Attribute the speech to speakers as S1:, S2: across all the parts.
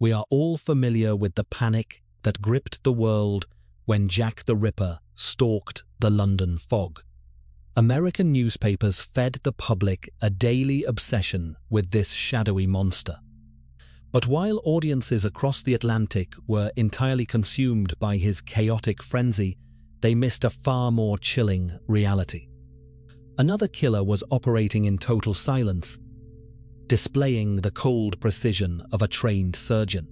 S1: We are all familiar with the panic that gripped the world when Jack the Ripper stalked the London fog. American newspapers fed the public a daily obsession with this shadowy monster. But while audiences across the Atlantic were entirely consumed by his chaotic frenzy, they missed a far more chilling reality. Another killer was operating in total silence, displaying the cold precision of a trained surgeon.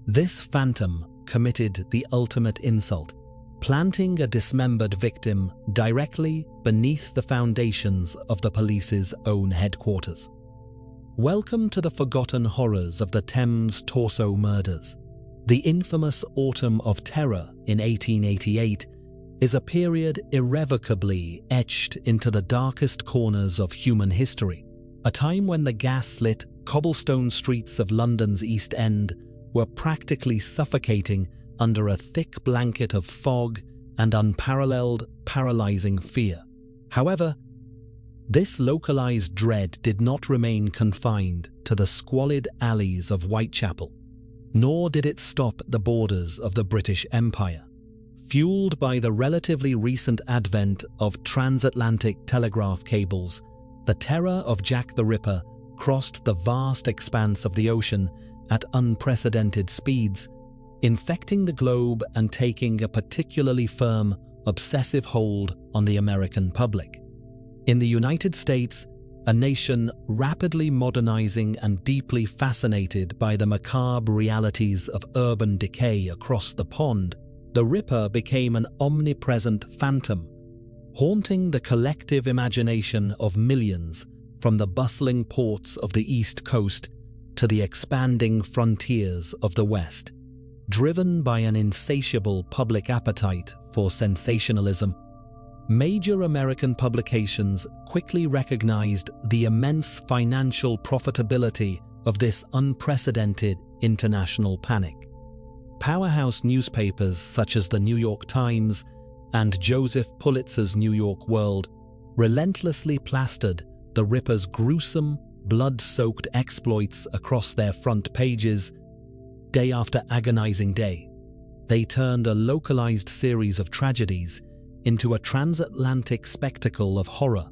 S1: This phantom committed the ultimate insult, planting a dismembered victim directly beneath the foundations of the police's own headquarters. Welcome to the forgotten horrors of the Thames Torso Murders. The infamous Autumn of Terror in 1888 is a period irrevocably etched into the darkest corners of human history, a time when the gas-lit cobblestone streets of London's East End were practically suffocating under a thick blanket of fog and unparalleled, paralyzing fear. However, this localized dread did not remain confined to the squalid alleys of Whitechapel, nor did it stop at the borders of the British Empire. Fueled by the relatively recent advent of transatlantic telegraph cables, the terror of Jack the Ripper crossed the vast expanse of the ocean at unprecedented speeds, infecting the globe and taking a particularly firm, obsessive hold on the American public. In the United States, a nation rapidly modernizing and deeply fascinated by the macabre realities of urban decay across the pond, the Ripper became an omnipresent phantom, haunting the collective imagination of millions from the bustling ports of the East Coast to the expanding frontiers of the West. Driven by an insatiable public appetite for sensationalism, major American publications quickly recognized the immense financial profitability of this unprecedented international panic. Powerhouse newspapers such as the New York Times and Joseph Pulitzer's New York World relentlessly plastered the Ripper's gruesome, blood-soaked exploits across their front pages day after agonizing day. They turned a localized series of tragedies into a transatlantic spectacle of horror,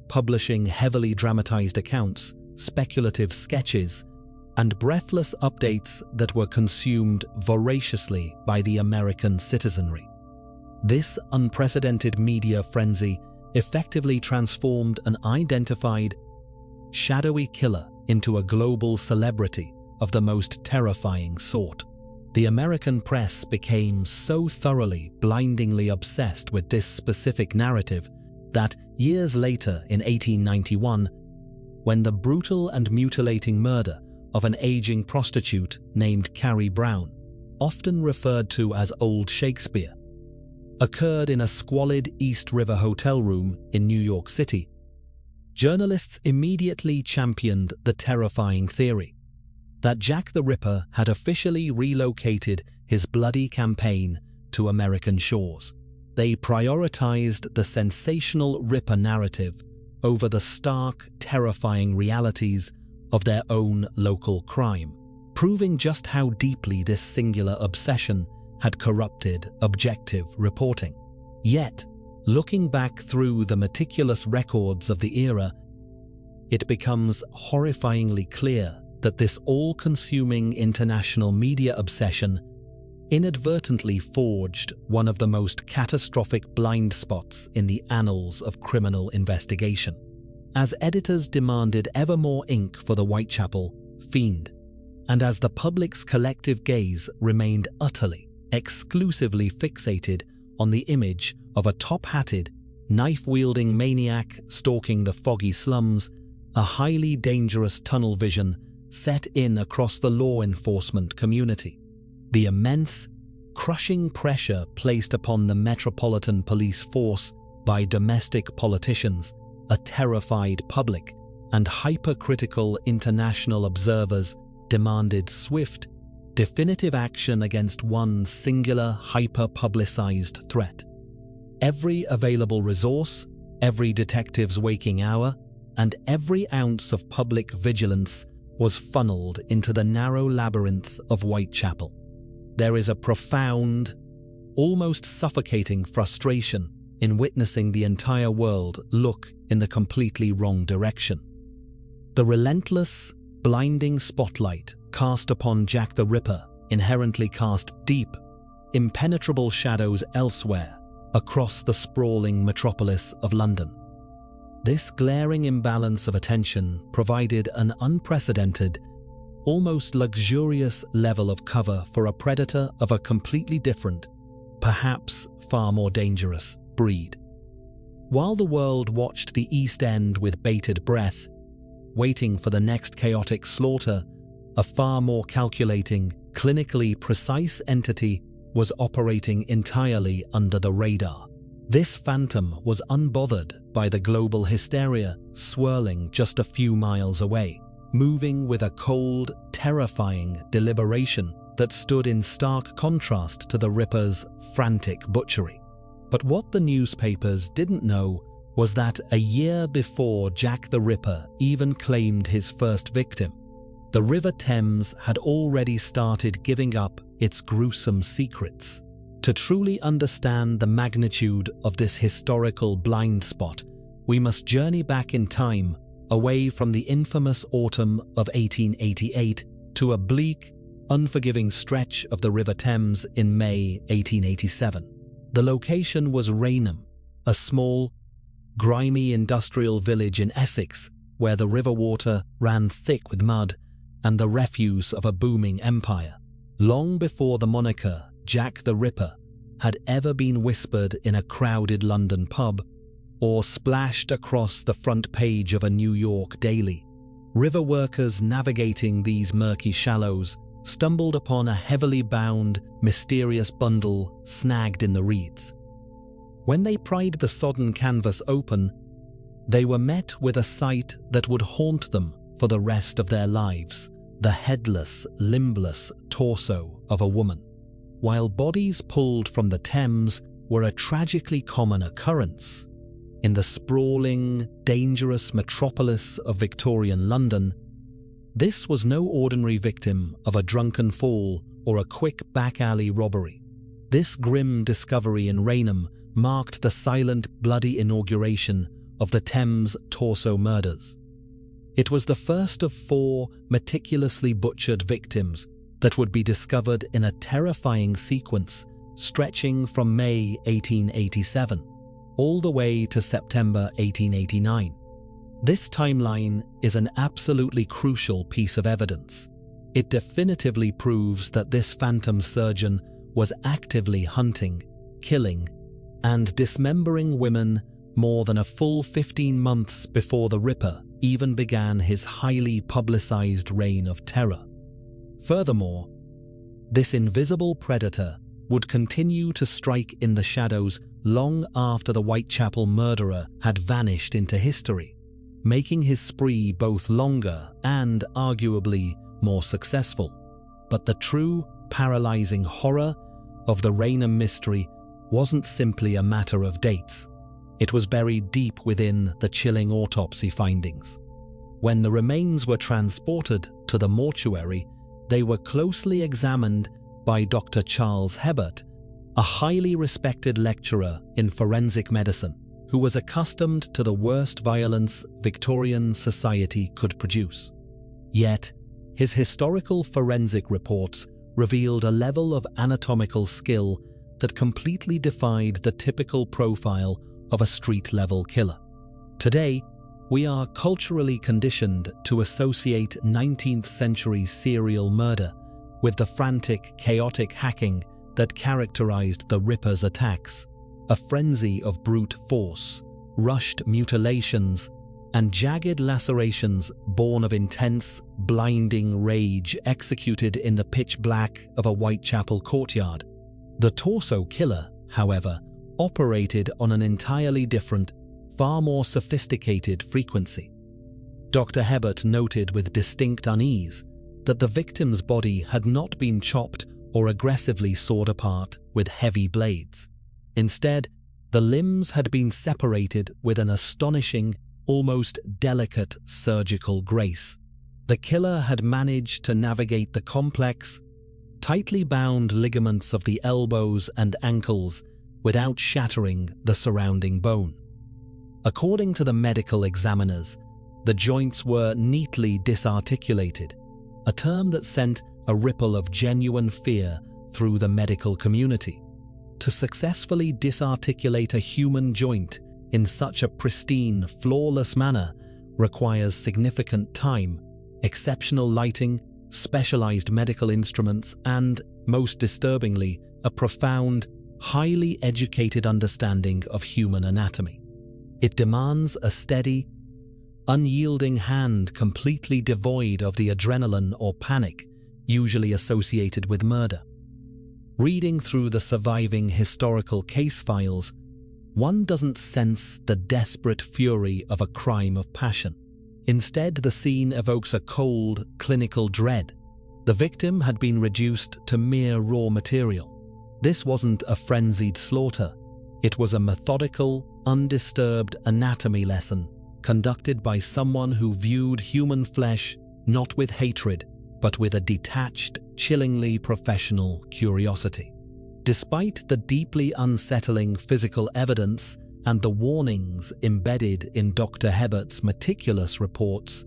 S1: publishing heavily dramatized accounts, speculative sketches, and breathless updates that were consumed voraciously by the American citizenry. This unprecedented media frenzy effectively transformed an identified, shadowy killer into a global celebrity of the most terrifying sort. The American press became so thoroughly, blindingly obsessed with this specific narrative that years later in 1891, when the brutal and mutilating murder of an aging prostitute named Carrie Brown, often referred to as Old Shakespeare, occurred in a squalid East River hotel room in New York City, journalists immediately championed the terrifying theory that Jack the Ripper had officially relocated his bloody campaign to American shores. They prioritized the sensational Ripper narrative over the stark, terrifying realities of their own local crime, proving just how deeply this singular obsession had corrupted objective reporting. Yet, looking back through the meticulous records of the era, it becomes horrifyingly clear that this all-consuming international media obsession inadvertently forged one of the most catastrophic blind spots in the annals of criminal investigation. As editors demanded ever more ink for the Whitechapel fiend, and as the public's collective gaze remained utterly, exclusively fixated on the image of a top-hatted, knife-wielding maniac stalking the foggy slums, a highly dangerous tunnel vision set in across the law enforcement community. The immense, crushing pressure placed upon the Metropolitan Police Force by domestic politicians, a terrified public, and hypercritical international observers demanded swift, definitive action against one singular hyper-publicized threat. Every available resource, every detective's waking hour, and every ounce of public vigilance was funneled into the narrow labyrinth of Whitechapel. There is a profound, almost suffocating frustration in witnessing the entire world look in the completely wrong direction. The relentless, blinding spotlight cast upon Jack the Ripper inherently cast deep, impenetrable shadows elsewhere across the sprawling metropolis of London. This glaring imbalance of attention provided an unprecedented, almost luxurious level of cover for a predator of a completely different, perhaps far more dangerous, breed. While the world watched the East End with bated breath, waiting for the next chaotic slaughter, a far more calculating, clinically precise entity was operating entirely under the radar. This phantom was unbothered by the global hysteria swirling just a few miles away, moving with a cold, terrifying deliberation that stood in stark contrast to the Ripper's frantic butchery. But what the newspapers didn't know was that a year before Jack the Ripper even claimed his first victim, the River Thames had already started giving up its gruesome secrets. To truly understand the magnitude of this historical blind spot, we must journey back in time, away from the infamous autumn of 1888 to a bleak, unforgiving stretch of the River Thames in May 1887. The location was Rainham, a small, grimy industrial village in Essex where the river water ran thick with mud and the refuse of a booming empire. Long before the moniker Jack the Ripper had ever been whispered in a crowded London pub or splashed across the front page of a New York daily, river workers navigating these murky shallows stumbled upon a heavily bound, mysterious bundle snagged in the reeds. When they pried the sodden canvas open, they were met with a sight that would haunt them for the rest of their lives: the headless, limbless torso of a woman. While bodies pulled from the Thames were a tragically common occurrence, in the sprawling, dangerous metropolis of Victorian London, this was no ordinary victim of a drunken fall or a quick back-alley robbery. This grim discovery in Rainham marked the silent, bloody inauguration of the Thames Torso Murders. It was the first of 4 meticulously butchered victims that would be discovered in a terrifying sequence stretching from May 1887 all the way to September 1889. This timeline is an absolutely crucial piece of evidence. It definitively proves that this phantom surgeon was actively hunting, killing, and dismembering women more than a full 15 months before the Ripper even began his highly publicized reign of terror. Furthermore, this invisible predator would continue to strike in the shadows long after the Whitechapel murderer had vanished into history, making his spree both longer and arguably more successful. But the true, paralyzing horror of the Rainham mystery wasn't simply a matter of dates. It was buried deep within the chilling autopsy findings. When the remains were transported to the mortuary, they were closely examined by Dr. Charles Hebert, a highly respected lecturer in forensic medicine who was accustomed to the worst violence Victorian society could produce. Yet, his historical forensic reports revealed a level of anatomical skill that completely defied the typical profile of a street-level killer. Today, we are culturally conditioned to associate 19th century serial murder with the frantic, chaotic hacking that characterized the Ripper's attacks, a frenzy of brute force, rushed mutilations, and jagged lacerations born of intense, blinding rage executed in the pitch black of a Whitechapel courtyard. The torso killer, however, operated on an entirely different, far more sophisticated frequency. Dr. Hebert noted with distinct unease that the victim's body had not been chopped or aggressively sawed apart with heavy blades. Instead, the limbs had been separated with an astonishing, almost delicate surgical grace. The killer had managed to navigate the complex, tightly bound ligaments of the elbows and ankles without shattering the surrounding bone. According to the medical examiners, the joints were neatly disarticulated, a term that sent a ripple of genuine fear through the medical community. To successfully disarticulate a human joint in such a pristine, flawless manner requires significant time, exceptional lighting, specialized medical instruments, and, most disturbingly, a profound, highly educated understanding of human anatomy. It demands a steady, unyielding hand completely devoid of the adrenaline or panic usually associated with murder. Reading through the surviving historical case files, one doesn't sense the desperate fury of a crime of passion. Instead, the scene evokes a cold, clinical dread. The victim had been reduced to mere raw material. This wasn't a frenzied slaughter. It was a methodical, undisturbed anatomy lesson conducted by someone who viewed human flesh not with hatred, but with a detached, chillingly professional curiosity. Despite the deeply unsettling physical evidence and the warnings embedded in Dr. Hebert's meticulous reports,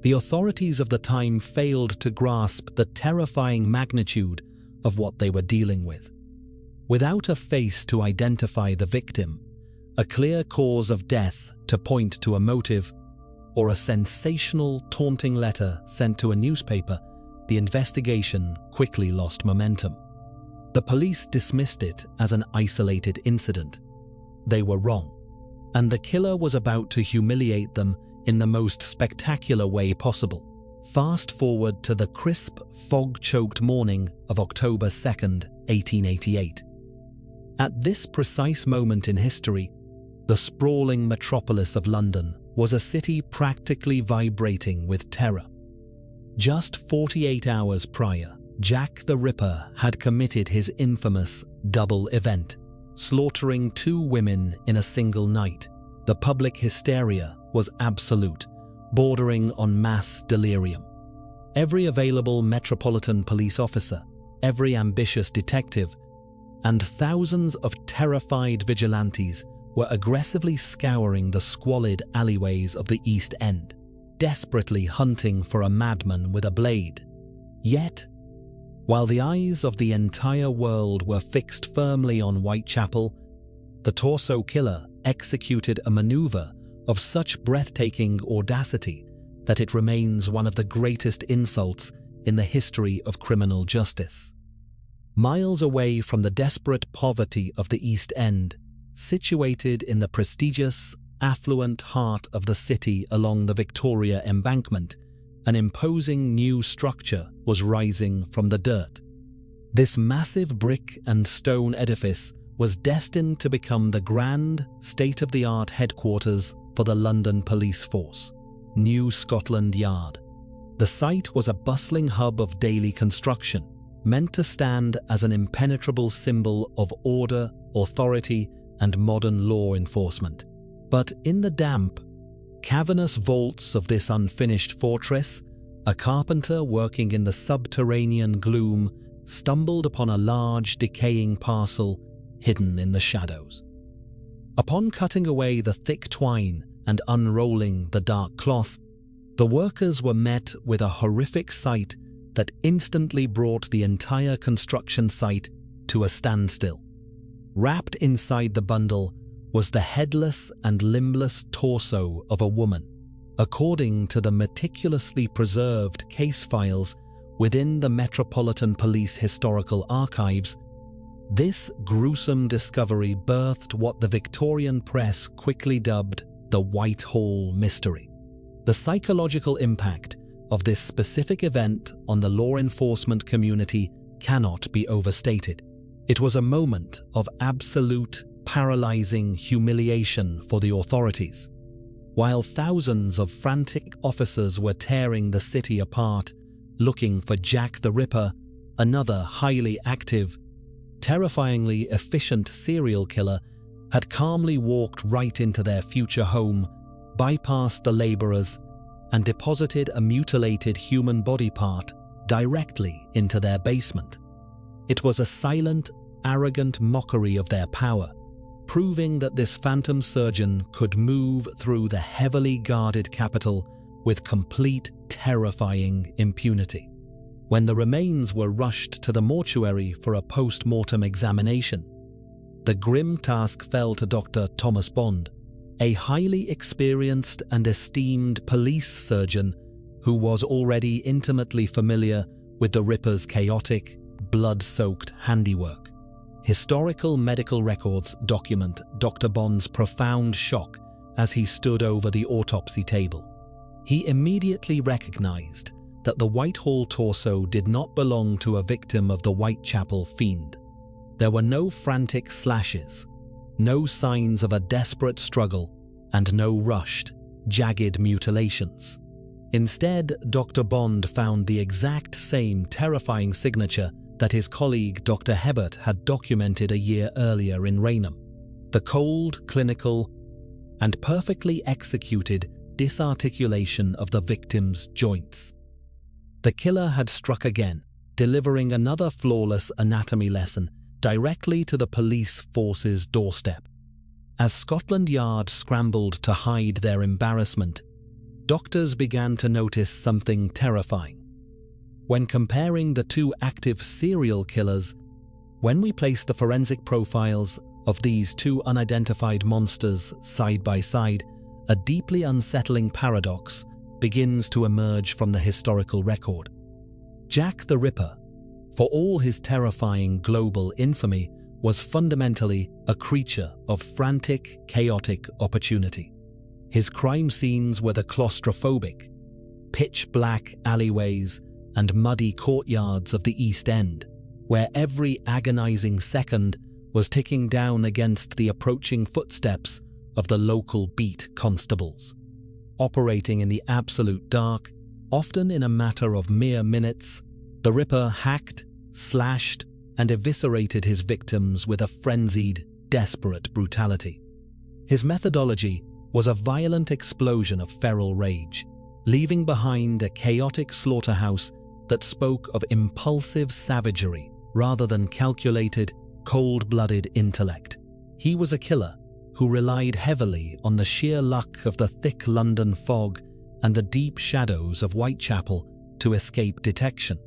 S1: the authorities of the time failed to grasp the terrifying magnitude of what they were dealing with. Without a face to identify the victim, a clear cause of death to point to a motive, or a sensational, taunting letter sent to a newspaper, the investigation quickly lost momentum. The police dismissed it as an isolated incident. They were wrong, and the killer was about to humiliate them in the most spectacular way possible. Fast forward to the crisp, fog-choked morning of October 2nd, 1888. At this precise moment in history, the sprawling metropolis of London was a city practically vibrating with terror. Just 48 hours prior, Jack the Ripper had committed his infamous double event, slaughtering 2 women in a single night. The public hysteria was absolute, bordering on mass delirium. Every available Metropolitan Police officer, every ambitious detective, and thousands of terrified vigilantes were aggressively scouring the squalid alleyways of the East End, desperately hunting for a madman with a blade. Yet, while the eyes of the entire world were fixed firmly on Whitechapel, the Torso Killer executed a maneuver of such breathtaking audacity that it remains one of the greatest insults in the history of criminal justice. Miles away from the desperate poverty of the East End, situated in the prestigious, affluent heart of the city along the Victoria Embankment, an imposing new structure was rising from the dirt. This massive brick and stone edifice was destined to become the grand, state-of-the-art headquarters for the London police force, New Scotland Yard. The site was a bustling hub of daily construction, meant to stand as an impenetrable symbol of order, authority, and modern law enforcement. But in the damp, cavernous vaults of this unfinished fortress, a carpenter working in the subterranean gloom stumbled upon a large, decaying parcel hidden in the shadows. Upon cutting away the thick twine and unrolling the dark cloth, the workers were met with a horrific sight that instantly brought the entire construction site to a standstill. Wrapped inside the bundle was the headless and limbless torso of a woman. According to the meticulously preserved case files within the Metropolitan Police Historical Archives, this gruesome discovery birthed what the Victorian press quickly dubbed the Whitehall Mystery. The psychological impact of this specific event on the law enforcement community cannot be overstated. It was a moment of absolute, paralyzing humiliation for the authorities. While thousands of frantic officers were tearing the city apart, looking for Jack the Ripper, another highly active, terrifyingly efficient serial killer had calmly walked right into their future home, bypassed the laborers, and deposited a mutilated human body part directly into their basement. It was a silent, arrogant mockery of their power, proving that this phantom surgeon could move through the heavily guarded capital with complete, terrifying impunity. When the remains were rushed to the mortuary for a post-mortem examination, the grim task fell to Dr. Thomas Bond, a highly experienced and esteemed police surgeon who was already intimately familiar with the Ripper's chaotic, blood-soaked handiwork. Historical medical records document Dr. Bond's profound shock as he stood over the autopsy table. He immediately recognized that the Whitehall torso did not belong to a victim of the Whitechapel fiend. There were no frantic slashes, no signs of a desperate struggle, and no rushed, jagged mutilations. Instead, Dr. Bond found the exact same terrifying signature that his colleague Dr. Hebert had documented a year earlier in Raynham: the cold, clinical, and perfectly executed disarticulation of the victim's joints. The killer had struck again, delivering another flawless anatomy lesson directly to the police force's doorstep. As Scotland Yard scrambled to hide their embarrassment, doctors began to notice something terrifying. When comparing the two active serial killers, when we place the forensic profiles of these two unidentified monsters side by side, a deeply unsettling paradox begins to emerge from the historical record. Jack the Ripper, for all his terrifying global infamy, was fundamentally a creature of frantic, chaotic opportunity. His crime scenes were the claustrophobic, pitch-black alleyways and muddy courtyards of the East End, where every agonizing second was ticking down against the approaching footsteps of the local beat constables. Operating in the absolute dark, often in a matter of mere minutes, the Ripper hacked, slashed, and eviscerated his victims with a frenzied, desperate brutality. His methodology was a violent explosion of feral rage, leaving behind a chaotic slaughterhouse that spoke of impulsive savagery rather than calculated, cold-blooded intellect. He was a killer who relied heavily on the sheer luck of the thick London fog and the deep shadows of Whitechapel to escape detection.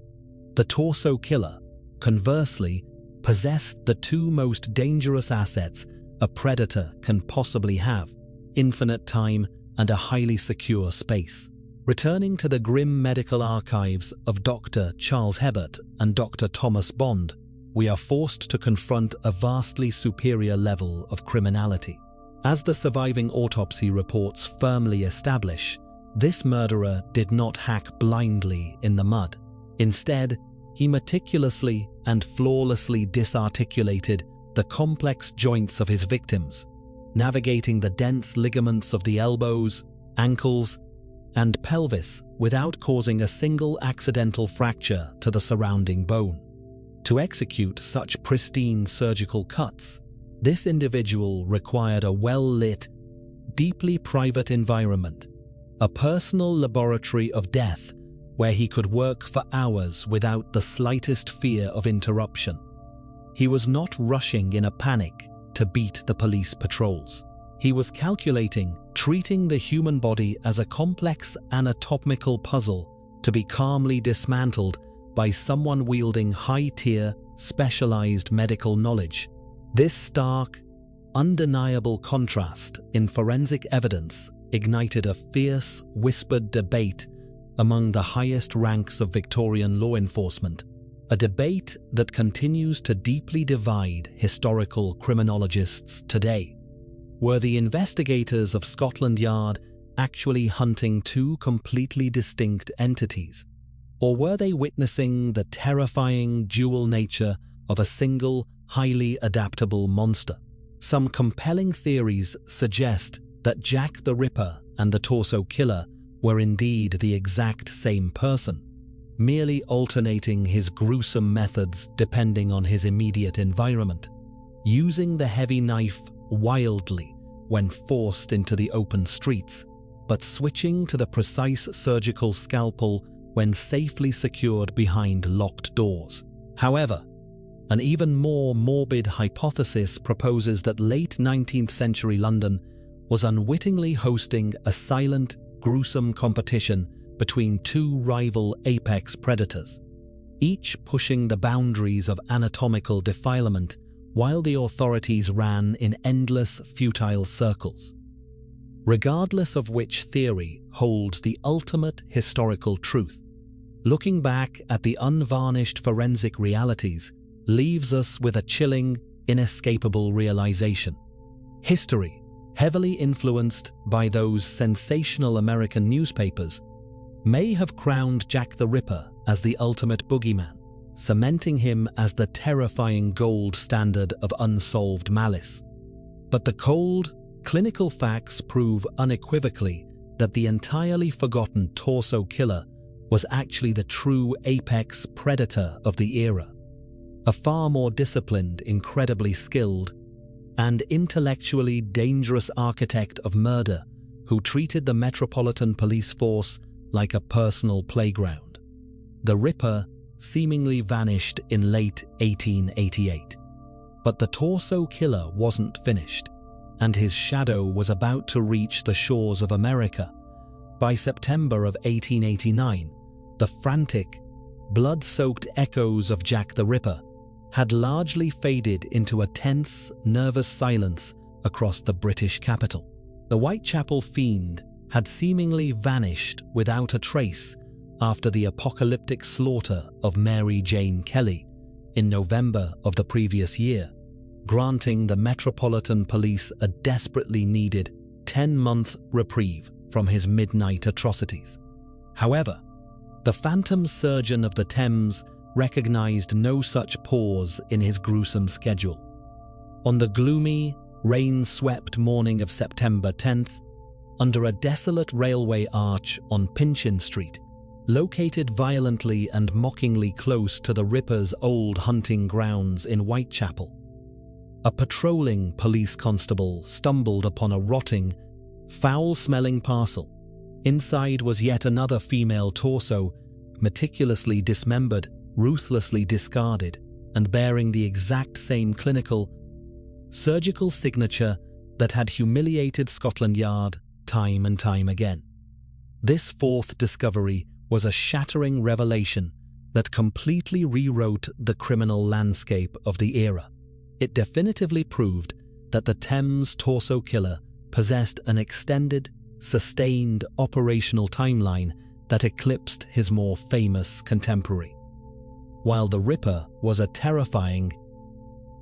S1: The torso killer, conversely, possessed the two most dangerous assets a predator can possibly have: infinite time and a highly secure space. Returning to the grim medical archives of Dr. Charles Hebert and Dr. Thomas Bond, we are forced to confront a vastly superior level of criminality. As the surviving autopsy reports firmly establish, this murderer did not hack blindly in the mud. Instead, he meticulously and flawlessly disarticulated the complex joints of his victims, navigating the dense ligaments of the elbows, ankles, and pelvis without causing a single accidental fracture to the surrounding bone. To execute such pristine surgical cuts, this individual required a well-lit, deeply private environment, a personal laboratory of death where he could work for hours without the slightest fear of interruption. He was not rushing in a panic to beat the police patrols. He was calculating, treating the human body as a complex anatomical puzzle to be calmly dismantled by someone wielding high-tier, specialized medical knowledge. This stark, undeniable contrast in forensic evidence ignited a fierce, whispered debate among the highest ranks of Victorian law enforcement, a debate that continues to deeply divide historical criminologists today. Were the investigators of Scotland Yard actually hunting two completely distinct entities? Or were they witnessing the terrifying dual nature of a single, highly adaptable monster? Some compelling theories suggest that Jack the Ripper and the Torso Killer were indeed the exact same person, merely alternating his gruesome methods depending on his immediate environment, using the heavy knife wildly when forced into the open streets, but switching to the precise surgical scalpel when safely secured behind locked doors. However, an even more morbid hypothesis proposes that late 19th century London was unwittingly hosting a silent, gruesome competition between two rival apex predators, each pushing the boundaries of anatomical defilement while the authorities ran in endless, futile circles. Regardless of which theory holds the ultimate historical truth, looking back at the unvarnished forensic realities leaves us with a chilling, inescapable realization. History, heavily influenced by those sensational American newspapers, may have crowned Jack the Ripper as the ultimate boogeyman, cementing him as the terrifying gold standard of unsolved malice. But the cold, clinical facts prove unequivocally that the entirely forgotten torso killer was actually the true apex predator of the era, a far more disciplined, incredibly skilled, and intellectually dangerous architect of murder who treated the Metropolitan Police Force like a personal playground. The Ripper seemingly vanished in late 1888. But the torso killer wasn't finished, and his shadow was about to reach the shores of America. By September of 1889, the frantic, blood-soaked echoes of Jack the Ripper had largely faded into a tense, nervous silence across the British capital. The Whitechapel fiend had seemingly vanished without a trace after the apocalyptic slaughter of Mary Jane Kelly in November of the previous year, granting the Metropolitan Police a desperately needed 10-month reprieve from his midnight atrocities. However, the phantom surgeon of the Thames recognized no such pause in his gruesome schedule. On the gloomy, rain-swept morning of September 10th, under a desolate railway arch on Pinchin Street, located violently and mockingly close to the Ripper's old hunting grounds in Whitechapel, a patrolling police constable stumbled upon a rotting, foul-smelling parcel. Inside was yet another female torso, meticulously dismembered, ruthlessly discarded, and bearing the exact same clinical, surgical signature that had humiliated Scotland Yard time and time again. This fourth discovery was a shattering revelation that completely rewrote the criminal landscape of the era. It definitively proved that the Thames torso killer possessed an extended, sustained operational timeline that eclipsed his more famous contemporary. While the Ripper was a terrifying,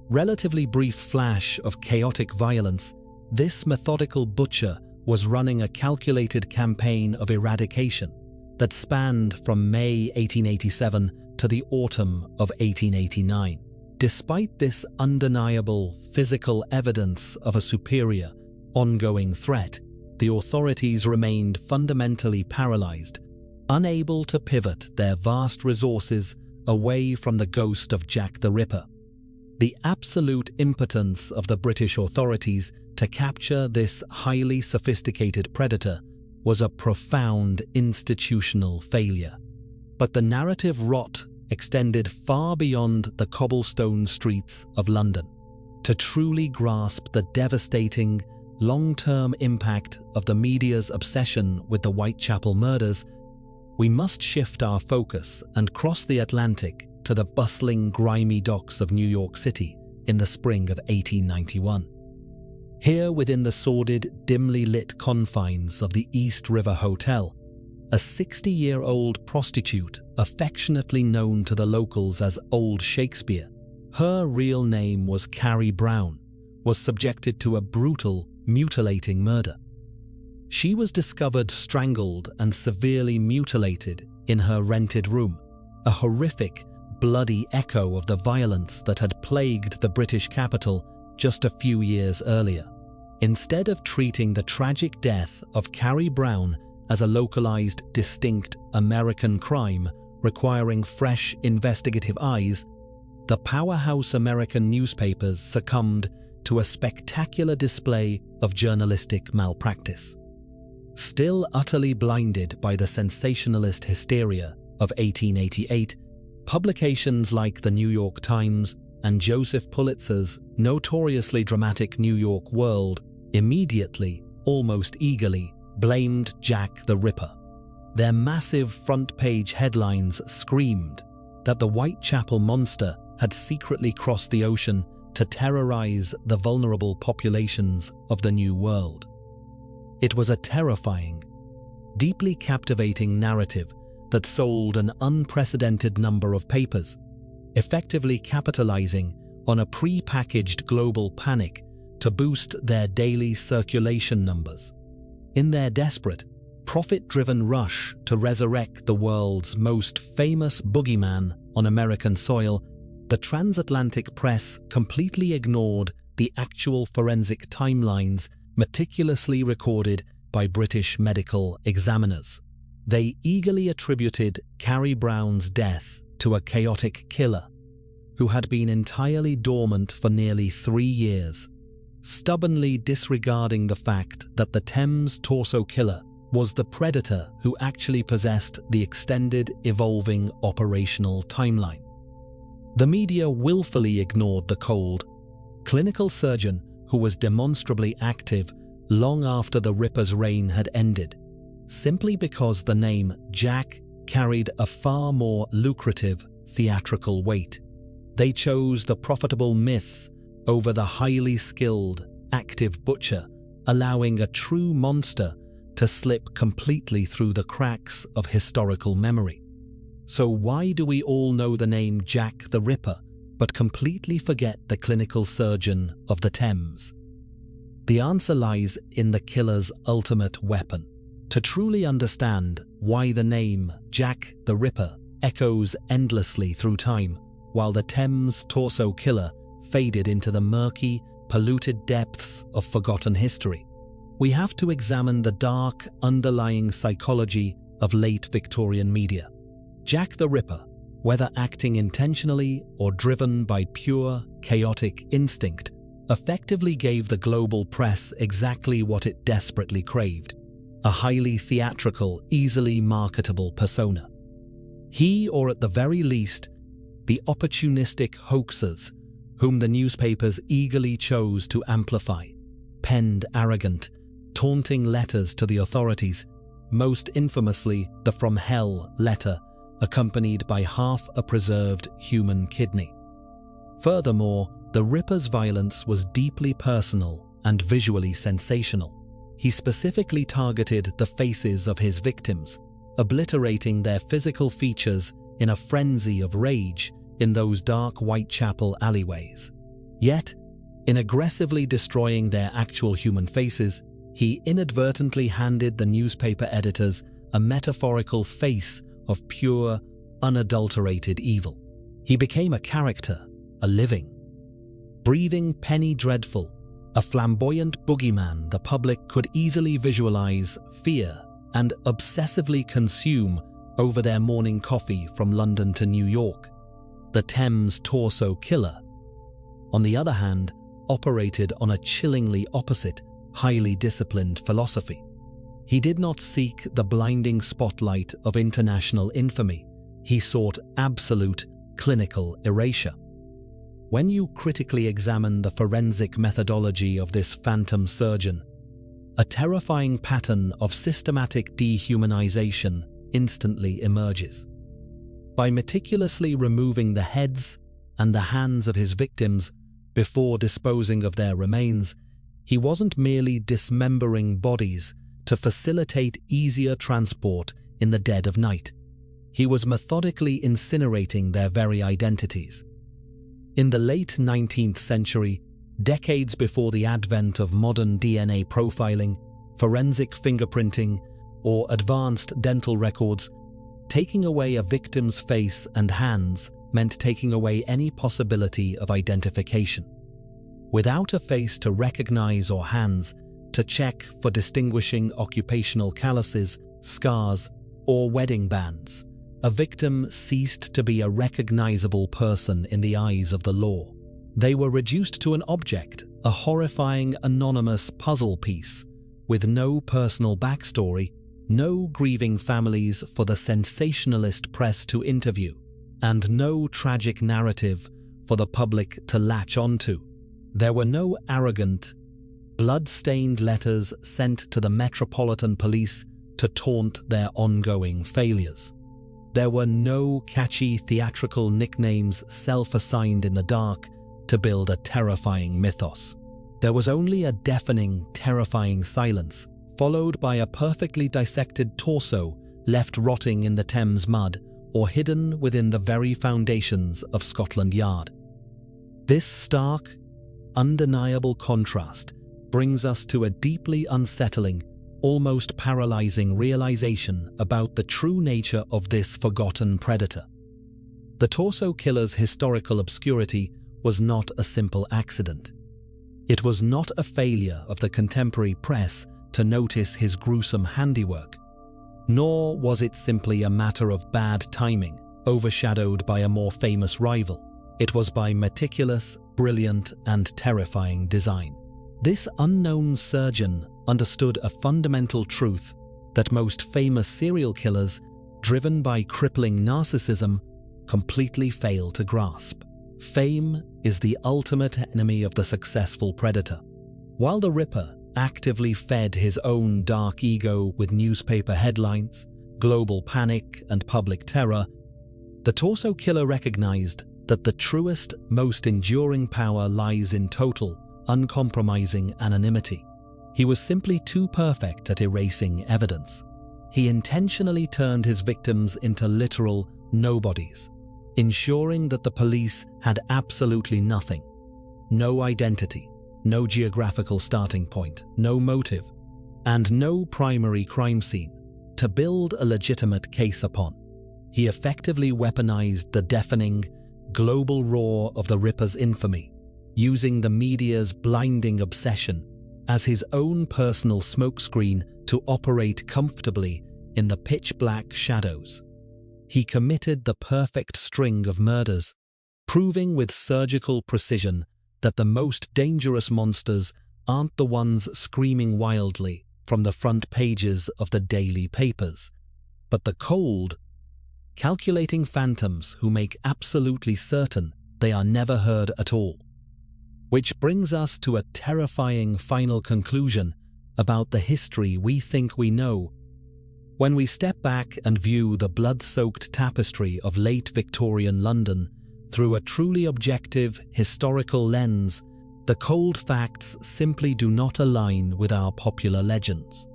S1: relatively brief flash of chaotic violence, this methodical butcher was running a calculated campaign of eradication that spanned from May 1887 to the autumn of 1889. Despite this undeniable physical evidence of a superior, ongoing threat, the authorities remained fundamentally paralyzed, unable to pivot their vast resources away from the ghost of Jack the Ripper. The absolute impotence of the British authorities to capture this highly sophisticated predator was a profound institutional failure. But the narrative rot extended far beyond the cobblestone streets of London. To truly grasp the devastating, long-term impact of the media's obsession with the Whitechapel murders, we must shift our focus and cross the Atlantic to the bustling, grimy docks of New York City in the spring of 1891. Here, within the sordid, dimly lit confines of the East River Hotel, a 60-year-old prostitute, affectionately known to the locals as Old Shakespeare, her real name was Carrie Brown, was subjected to a brutal, mutilating murder. She was discovered strangled and severely mutilated in her rented room, a horrific, bloody echo of the violence that had plagued the British capital just a few years earlier. Instead of treating the tragic death of Carrie Brown as a localized, distinct American crime requiring fresh investigative eyes, the powerhouse American newspapers succumbed to a spectacular display of journalistic malpractice. Still utterly blinded by the sensationalist hysteria of 1888, publications like the New York Times and Joseph Pulitzer's notoriously dramatic New York World immediately, almost eagerly, blamed Jack the Ripper. Their massive front-page headlines screamed that the Whitechapel monster had secretly crossed the ocean to terrorize the vulnerable populations of the New World. It was a terrifying, deeply captivating narrative that sold an unprecedented number of papers, effectively capitalizing on a pre-packaged global panic to boost their daily circulation numbers. In their desperate, profit-driven rush to resurrect the world's most famous boogeyman on American soil, the transatlantic press completely ignored the actual forensic timelines meticulously recorded by British medical examiners. They eagerly attributed Carrie Brown's death to a chaotic killer who had been entirely dormant for nearly 3 years, stubbornly disregarding the fact that the Thames Torso killer was the predator who actually possessed the extended, evolving operational timeline. The media willfully ignored the cold, clinical surgeon who was demonstrably active long after the Ripper's reign had ended, simply because the name Jack carried a far more lucrative theatrical weight. They chose the profitable myth over the highly skilled, active butcher, allowing a true monster to slip completely through the cracks of historical memory. So why do we all know the name Jack the Ripper, but completely forget the clinical surgeon of the Thames? The answer lies in the killer's ultimate weapon. To truly understand why the name Jack the Ripper echoes endlessly through time, while the Thames Torso killer faded into the murky, polluted depths of forgotten history, we have to examine the dark, underlying psychology of late Victorian media. Jack the Ripper, whether acting intentionally or driven by pure, chaotic instinct, effectively gave the global press exactly what it desperately craved: a highly theatrical, easily marketable persona. He, or at the very least, the opportunistic hoaxers whom the newspapers eagerly chose to amplify, penned arrogant, taunting letters to the authorities, most infamously the From Hell letter, accompanied by half a preserved human kidney. Furthermore, the Ripper's violence was deeply personal and visually sensational. He specifically targeted the faces of his victims, obliterating their physical features in a frenzy of rage in those dark Whitechapel alleyways. Yet, in aggressively destroying their actual human faces, he inadvertently handed the newspaper editors a metaphorical face of pure, unadulterated evil. He became a character, a living, breathing penny dreadful, a flamboyant boogeyman the public could easily visualize, fear, and obsessively consume over their morning coffee from London to New York. The Thames Torso killer, on the other hand, operated on a chillingly opposite, highly disciplined philosophy. He did not seek the blinding spotlight of international infamy. He sought absolute, clinical erasure. When you critically examine the forensic methodology of this phantom surgeon, a terrifying pattern of systematic dehumanization instantly emerges. By meticulously removing the heads and the hands of his victims before disposing of their remains, he wasn't merely dismembering bodies to facilitate easier transport in the dead of night. He was methodically incinerating their very identities. In the late 19th century, decades before the advent of modern DNA profiling, forensic fingerprinting, or advanced dental records, taking away a victim's face and hands meant taking away any possibility of identification. Without a face to recognize or hands to check for distinguishing occupational calluses, scars, or wedding bands, a victim ceased to be a recognizable person in the eyes of the law. They were reduced to an object, a horrifying anonymous puzzle piece, with no personal backstory, no grieving families for the sensationalist press to interview, and no tragic narrative for the public to latch onto. There were no arrogant, blood-stained letters sent to the Metropolitan Police to taunt their ongoing failures. There were no catchy theatrical nicknames self-assigned in the dark to build a terrifying mythos. There was only a deafening, terrifying silence, followed by a perfectly dissected torso left rotting in the Thames mud or hidden within the very foundations of Scotland Yard. This stark, undeniable contrast brings us to a deeply unsettling, almost paralyzing realization about the true nature of this forgotten predator. The torso killer's historical obscurity was not a simple accident. It was not a failure of the contemporary press to notice his gruesome handiwork, nor was it simply a matter of bad timing, overshadowed by a more famous rival. It was by meticulous, brilliant, and terrifying design. This unknown surgeon understood a fundamental truth that most famous serial killers, driven by crippling narcissism, completely fail to grasp. Fame is the ultimate enemy of the successful predator. While the Ripper actively fed his own dark ego with newspaper headlines, global panic, and public terror, the torso killer recognized that the truest, most enduring power lies in total, uncompromising anonymity. He was simply too perfect at erasing evidence. He intentionally turned his victims into literal nobodies, ensuring that the police had absolutely nothing. No identity, no geographical starting point, no motive, and no primary crime scene to build a legitimate case upon. He effectively weaponized the deafening, global roar of the Ripper's infamy, using the media's blinding obsession as his own personal smokescreen to operate comfortably in the pitch-black shadows. He committed the perfect string of murders, proving with surgical precision that the most dangerous monsters aren't the ones screaming wildly from the front pages of the daily papers, but the cold, calculating phantoms who make absolutely certain they are never heard at all. Which brings us to a terrifying final conclusion about the history we think we know. When we step back and view the blood-soaked tapestry of late Victorian London through a truly objective, historical lens, the cold facts simply do not align with our popular legends.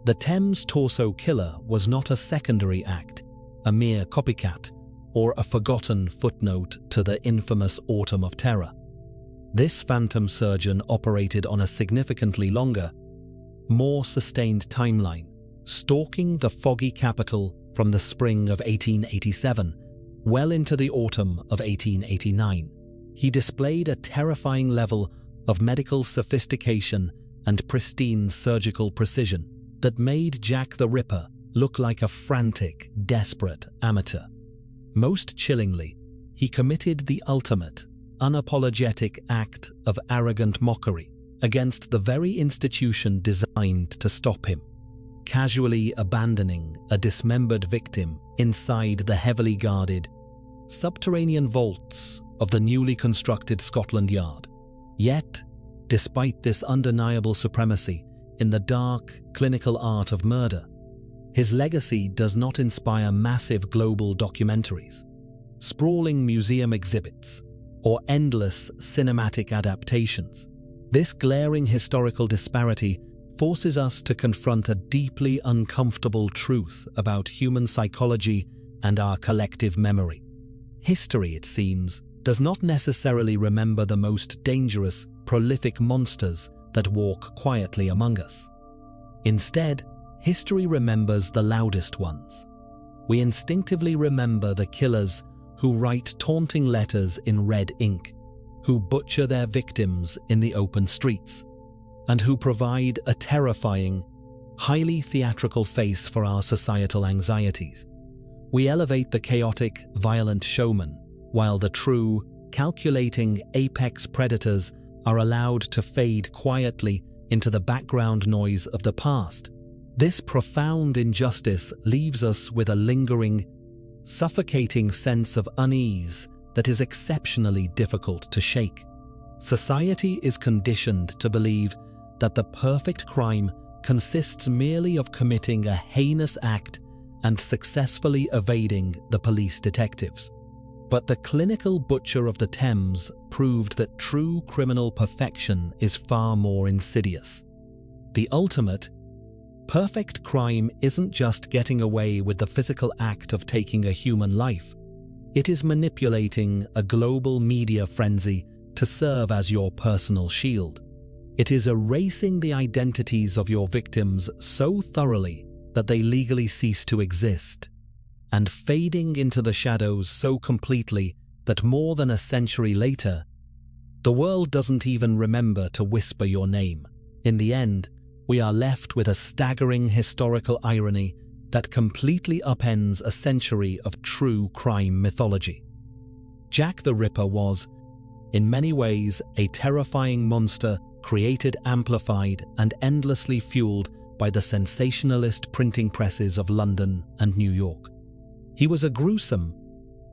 S1: The Thames Torso Killer was not a secondary act, a mere copycat, or a forgotten footnote to the infamous Autumn of Terror. This phantom surgeon operated on a significantly longer, more sustained timeline, stalking the foggy capital from the spring of 1887 well into the autumn of 1889. He displayed a terrifying level of medical sophistication and pristine surgical precision that made Jack the Ripper look like a frantic, desperate amateur. Most chillingly, he committed the ultimate, unapologetic act of arrogant mockery against the very institution designed to stop him, casually abandoning a dismembered victim inside the heavily guarded, subterranean vaults of the newly constructed Scotland Yard. Yet, despite this undeniable supremacy in the dark, clinical art of murder, his legacy does not inspire massive global documentaries, sprawling museum exhibits, or endless cinematic adaptations. This glaring historical disparity forces us to confront a deeply uncomfortable truth about human psychology and our collective memory. History, it seems, does not necessarily remember the most dangerous, prolific monsters that walk quietly among us. Instead, history remembers the loudest ones. We instinctively remember the killers who write taunting letters in red ink, who butcher their victims in the open streets, and who provide a terrifying, highly theatrical face for our societal anxieties. We elevate the chaotic, violent showman, while the true, calculating apex predators are allowed to fade quietly into the background noise of the past. This profound injustice leaves us with a lingering, suffocating sense of unease that is exceptionally difficult to shake. Society is conditioned to believe that the perfect crime consists merely of committing a heinous act and successfully evading the police detectives. But the clinical butcher of the Thames proved that true criminal perfection is far more insidious. The ultimate, perfect crime isn't just getting away with the physical act of taking a human life. It is manipulating a global media frenzy to serve as your personal shield. It is erasing the identities of your victims so thoroughly that they legally cease to exist, and fading into the shadows so completely that more than a century later, the world doesn't even remember to whisper your name. In the end, we are left with a staggering historical irony that completely upends a century of true crime mythology. Jack the Ripper was, in many ways, a terrifying monster created, amplified, and endlessly fueled by the sensationalist printing presses of London and New York. He was a gruesome,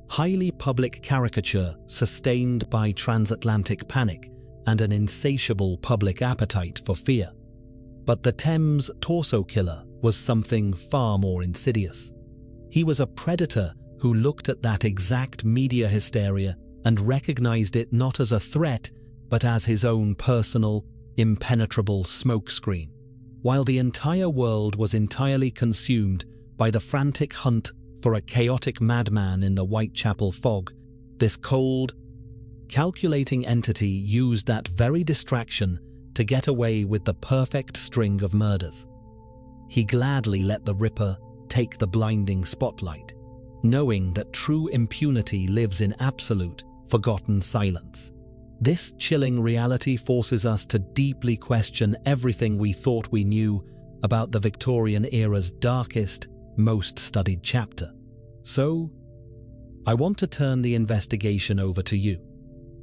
S1: highly public caricature sustained by transatlantic panic and an insatiable public appetite for fear. But the Thames Torso Killer was something far more insidious. He was a predator who looked at that exact media hysteria and recognized it not as a threat, but as his own personal, impenetrable smokescreen. While the entire world was entirely consumed by the frantic hunt for a chaotic madman in the Whitechapel fog, this cold, calculating entity used that very distraction to get away with the perfect string of murders. He gladly let the Ripper take the blinding spotlight, knowing that true impunity lives in absolute, forgotten silence. This chilling reality forces us to deeply question everything we thought we knew about the Victorian era's darkest, most studied chapter. So, I want to turn the investigation over to you.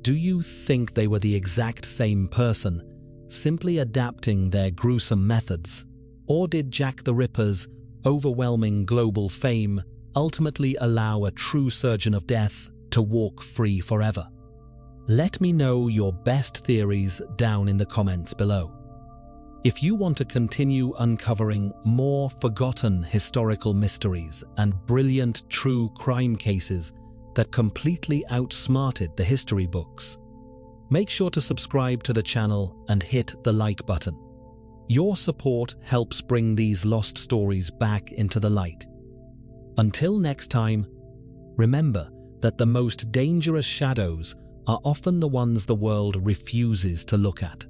S1: Do you think they were the exact same person, simply adapting their gruesome methods? Or did Jack the Ripper's overwhelming global fame ultimately allow a true surgeon of death to walk free forever? Let me know your best theories down in the comments below. If you want to continue uncovering more forgotten historical mysteries and brilliant true crime cases that completely outsmarted the history books, make sure to subscribe to the channel and hit the like button. Your support helps bring these lost stories back into the light. Until next time, remember that the most dangerous shadows are often the ones the world refuses to look at.